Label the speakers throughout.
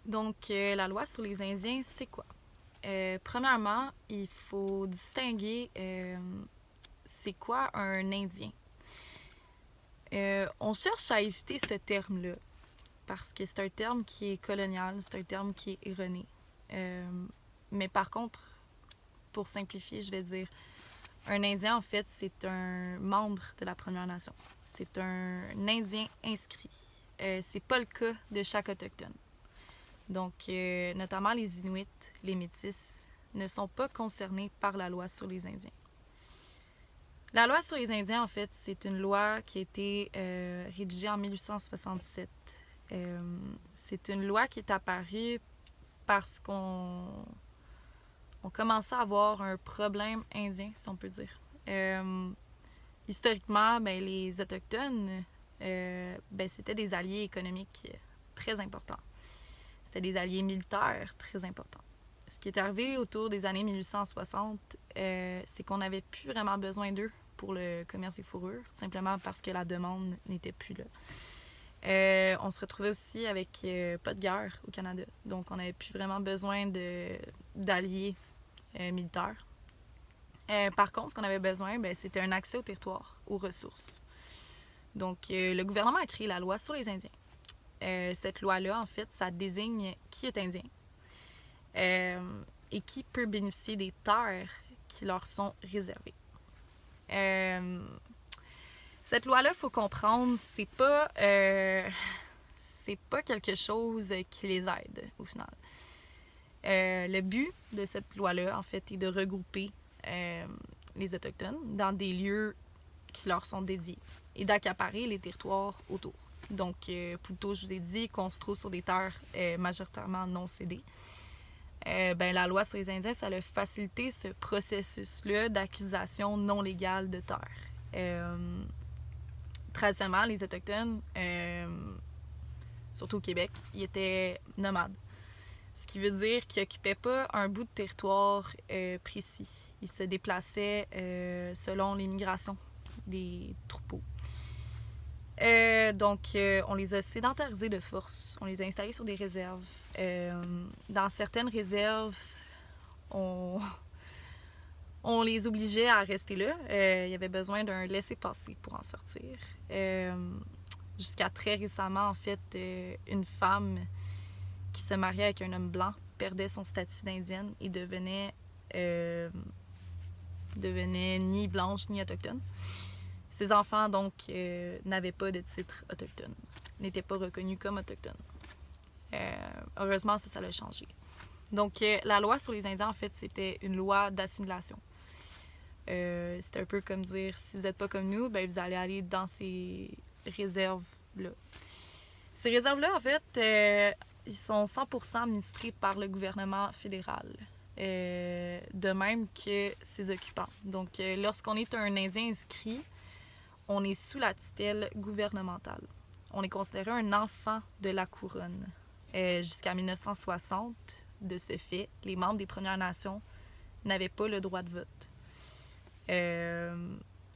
Speaker 1: Donc, la loi sur les Indiens, c'est quoi? Premièrement, il faut distinguer c'est quoi un Indien. On cherche à éviter ce terme-là parce que c'est un terme qui est colonial, c'est un terme qui est erroné. Mais par contre, pour simplifier, je vais dire un Indien, en fait, c'est un membre de la Première Nation. C'est un Indien inscrit. C'est pas le cas de chaque autochtone. Donc, notamment les Inuits, les Métis, ne sont pas concernés par la loi sur les Indiens. La loi sur les Indiens, en fait, c'est une loi qui a été rédigée en 1867. C'est une loi qui est apparue parce qu'on commençait à avoir un problème indien, si on peut dire. Historiquement, les Autochtones, c'était des alliés économiques très importants. C'était des alliés militaires très importants. Ce qui est arrivé autour des années 1860, c'est qu'on n'avait plus vraiment besoin d'eux pour le commerce des fourrures, tout simplement parce que la demande n'était plus là. On se retrouvait aussi avec pas de guerre au Canada. Donc, on n'avait plus vraiment besoin d'alliés militaires. Par contre, ce qu'on avait besoin, c'était un accès au territoire, aux ressources. Donc, le gouvernement a créé la loi sur les Indiens. Cette loi-là, en fait, ça désigne qui est indien et qui peut bénéficier des terres qui leur sont réservées. Cette loi-là, il faut comprendre, c'est pas quelque chose qui les aide, au final. Le but de cette loi-là, en fait, est de regrouper les Autochtones dans des lieux qui leur sont dédiés et d'accaparer les territoires autour. Donc, plus tôt, je vous ai dit qu'on se trouve sur des terres majoritairement non cédées. La loi sur les Indiens, ça a facilité ce processus-là d'acquisition non légale de terres. Traditionnellement, les Autochtones, surtout au Québec, ils étaient nomades. Ce qui veut dire qu'ils n'occupaient pas un bout de territoire précis. Ils se déplaçaient selon les migrations des troupeaux. On les a sédentarisés de force. On les a installés sur des réserves. Dans certaines réserves, on les obligeait à rester là. Il y avait besoin d'un laissez-passer pour en sortir. Jusqu'à très récemment, en fait, une femme qui se mariait avec un homme blanc perdait son statut d'indienne et devenait ni blanche ni autochtone. Ces enfants, donc, n'avaient pas de titre autochtone, n'étaient pas reconnus comme autochtones. Heureusement, ça l'a changé. Donc, la loi sur les Indiens, en fait, c'était une loi d'assimilation. C'était un peu comme dire, si vous n'êtes pas comme nous, vous allez aller dans ces réserves-là. Ces réserves-là, en fait, ils sont 100% administrés par le gouvernement fédéral. De même que ses occupants. Donc, lorsqu'on est un Indien inscrit, on est sous la tutelle gouvernementale. On est considéré un enfant de la couronne. Jusqu'à 1960, de ce fait, les membres des Premières Nations n'avaient pas le droit de vote. Ils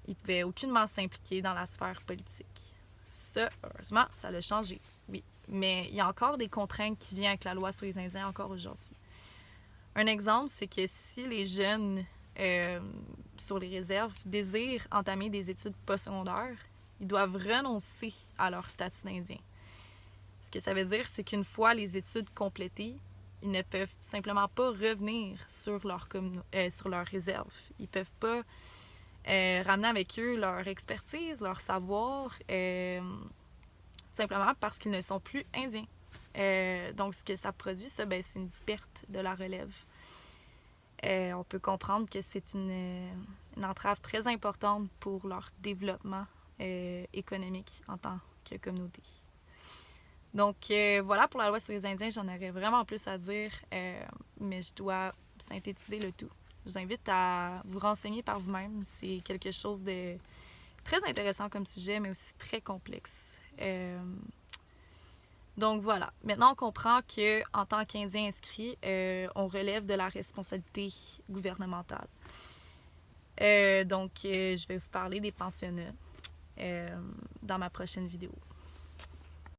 Speaker 1: ne pouvaient aucunement s'impliquer dans la sphère politique. Ça, heureusement, ça l'a changé, oui. Mais il y a encore des contraintes qui viennent avec la loi sur les Indiens encore aujourd'hui. Un exemple, c'est que si les jeunes sur les réserves désirent entamer des études postsecondaires, ils doivent renoncer à leur statut d'Indien. Ce que ça veut dire, c'est qu'une fois les études complétées, ils ne peuvent tout simplement pas revenir sur leur réserve. Ils ne peuvent pas ramener avec eux leur expertise, leur savoir, tout simplement parce qu'ils ne sont plus indiens. Donc, ce que ça produit, c'est une perte de la relève. On peut comprendre que c'est une entrave très importante pour leur développement économique en tant que communauté. Donc, voilà pour la loi sur les Indiens. J'en aurais vraiment plus à dire, mais je dois synthétiser le tout. Je vous invite à vous renseigner par vous-même. C'est quelque chose de très intéressant comme sujet, mais aussi très complexe. Donc voilà. Maintenant, on comprend qu'en tant qu'Indien inscrit, on relève de la responsabilité gouvernementale. Je vais vous parler des pensionnats dans ma prochaine vidéo.